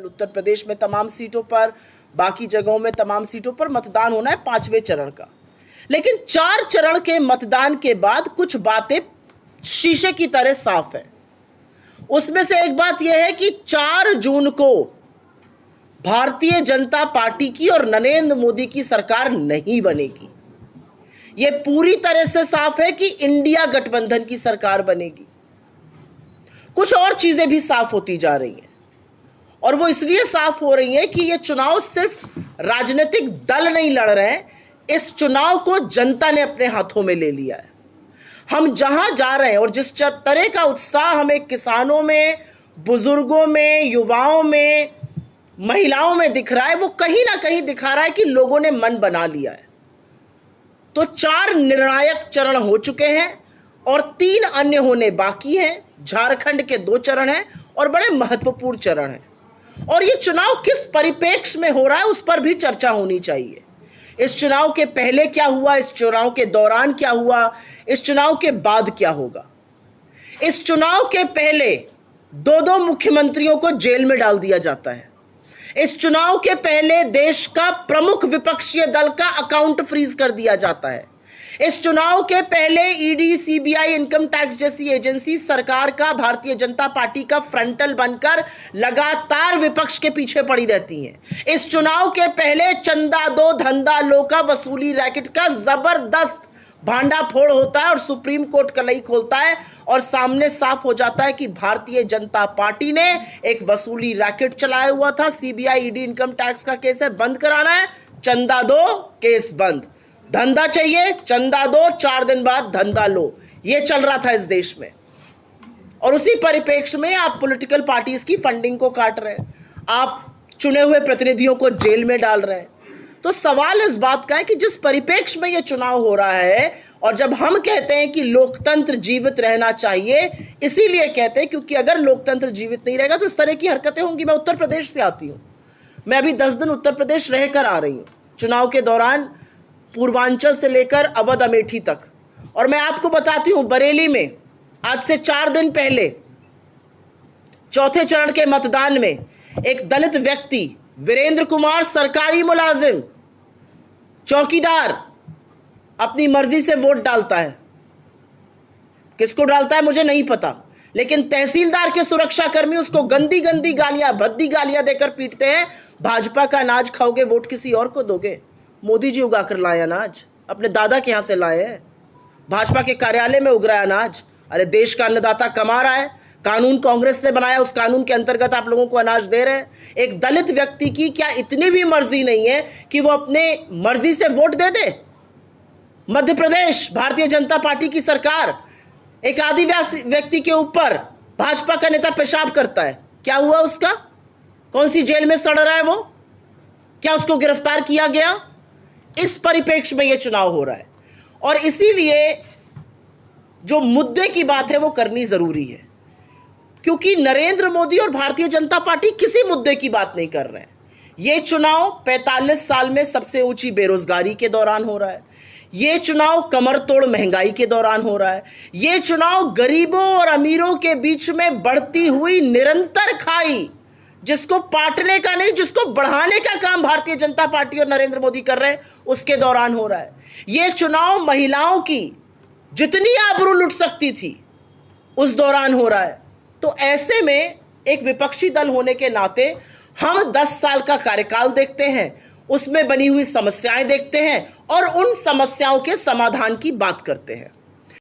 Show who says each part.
Speaker 1: उत्तर प्रदेश में तमाम सीटों पर, बाकी जगहों में तमाम सीटों पर मतदान होना है 5वें चरण का। लेकिन 4 चरण के मतदान के बाद कुछ बातें शीशे की तरह साफ है। उसमें से एक बात यह है कि 4 जून को भारतीय जनता पार्टी की और नरेंद्र मोदी की सरकार नहीं बनेगी। यह पूरी तरह से साफ है कि इंडिया गठबंधन की सरकार बनेगी। कुछ और चीजें भी साफ होती जा रही हैं, और वो इसलिए साफ हो रही है कि ये चुनाव सिर्फ राजनीतिक दल नहीं लड़ रहे हैं, इस चुनाव को जनता ने अपने हाथों में ले लिया है। हम जहां जा रहे हैं और जिस तरह का उत्साह हमें किसानों में, बुजुर्गों में, युवाओं में, महिलाओं में दिख रहा है, वो कहीं ना कहीं दिखा रहा है कि लोगों ने मन बना लिया है। तो 4 निर्णायक चरण हो चुके हैं और 3 अन्य होने बाकी हैं। झारखंड के 2 चरण हैं और बड़े महत्वपूर्ण चरण हैं। और ये चुनाव किस परिप्रेक्ष्य में हो रहा है उस पर भी चर्चा होनी चाहिए। इस चुनाव के पहले क्या हुआ, इस चुनाव के दौरान क्या हुआ, इस चुनाव के बाद क्या होगा। इस चुनाव के पहले 2 मुख्यमंत्रियों को जेल में डाल दिया जाता है। इस चुनाव के पहले देश का प्रमुख विपक्षी दल का अकाउंट फ्रीज कर दिया जाता है। इस चुनाव के पहले ईडी, सीबीआई, इनकम टैक्स जैसी एजेंसी सरकार का, भारतीय जनता पार्टी का फ्रंटल बनकर लगातार विपक्ष के पीछे पड़ी रहती हैं। इस चुनाव के पहले चंदा दो धंधा लो का वसूली रैकेट का जबरदस्त भांडाफोड़ होता है और सुप्रीम कोर्ट कलई खोलता है और सामने साफ हो जाता है कि भारतीय जनता पार्टी ने एक वसूली रैकेट चलाया हुआ था। सीबीआई, ईडी, इनकम टैक्स का केस है, बंद कराना है, चंदा दो, केस बंद। धंधा चाहिए, चंदा दो, 4 दिन बाद धंधा लो। यह चल रहा था इस देश में। और उसी परिप्रेक्ष्य में आप पॉलिटिकल पार्टीज की फंडिंग को काट रहे हैं, आप चुने हुए प्रतिनिधियों को जेल में डाल रहे हैं। तो सवाल इस बात का है कि जिस परिप्रेक्ष्य में यह चुनाव हो रहा है, और जब हम कहते हैं कि लोकतंत्र जीवित रहना चाहिए, इसीलिए कहते हैं क्योंकि अगर लोकतंत्र जीवित नहीं रहेगा तो इस तरह की हरकतें होंगी। मैं उत्तर प्रदेश से आती हूं, मैं अभी 10 दिन उत्तर प्रदेश रहकर आ रही हूं चुनाव के दौरान, पूर्वांचल से लेकर अवध, अमेठी तक। और मैं आपको बताती हूं, बरेली में आज से 4 दिन पहले 4थे चरण के मतदान में एक दलित व्यक्ति, वीरेंद्र कुमार, सरकारी मुलाजिम, चौकीदार, अपनी मर्जी से वोट डालता है। किसको डालता है मुझे नहीं पता, लेकिन तहसीलदार के सुरक्षाकर्मी उसको गंदी गंदी गालियां, भद्दी गालियां देकर पीटते हैं। भाजपा का अनाज खाओगे, वोट किसी और को दोगे। मोदी जी उगाकर लाए अनाज, अपने दादा के यहां से लाए हैं, भाजपा के कार्यालय में उग रहा है अनाज। अरे देश का अन्नदाता कमा रहा है, कानून कांग्रेस ने बनाया, उस कानून के अंतर्गत आप लोगों को अनाज दे रहे हैं। एक दलित व्यक्ति की क्या इतनी भी मर्जी नहीं है कि वो अपने मर्जी से वोट दे दे? मध्य प्रदेश भारतीय जनता पार्टी की सरकार एक आदिवासी व्यक्ति के ऊपर भाजपा का नेता पेशाब करता है, क्या हुआ उसका? कौन सी जेल में सड़ रहा है वो? क्या उसको गिरफ्तार किया गया? इस परिप्रेक्ष्य में यह चुनाव हो रहा है और इसीलिए जो मुद्दे की बात है वो करनी जरूरी है, क्योंकि नरेंद्र मोदी और भारतीय जनता पार्टी किसी मुद्दे की बात नहीं कर रहे हैं। यह चुनाव 45 साल में सबसे ऊंची बेरोजगारी के दौरान हो रहा है, यह चुनाव कमर तोड़ महंगाई के दौरान हो रहा है, यह चुनाव गरीबों और अमीरों के बीच में बढ़ती हुई निरंतर खाई, जिसको पाटने का नहीं, जिसको बढ़ाने का काम भारतीय जनता पार्टी और नरेंद्र मोदी कर रहे हैं, उसके दौरान हो रहा है। यह चुनाव महिलाओं की जितनी आबरू लुट सकती थी उस दौरान हो रहा है। तो ऐसे में एक विपक्षी दल होने के नाते हम 10 साल का कार्यकाल देखते हैं, उसमें बनी हुई समस्याएं देखते हैं और उन समस्याओं के समाधान की बात करते हैं।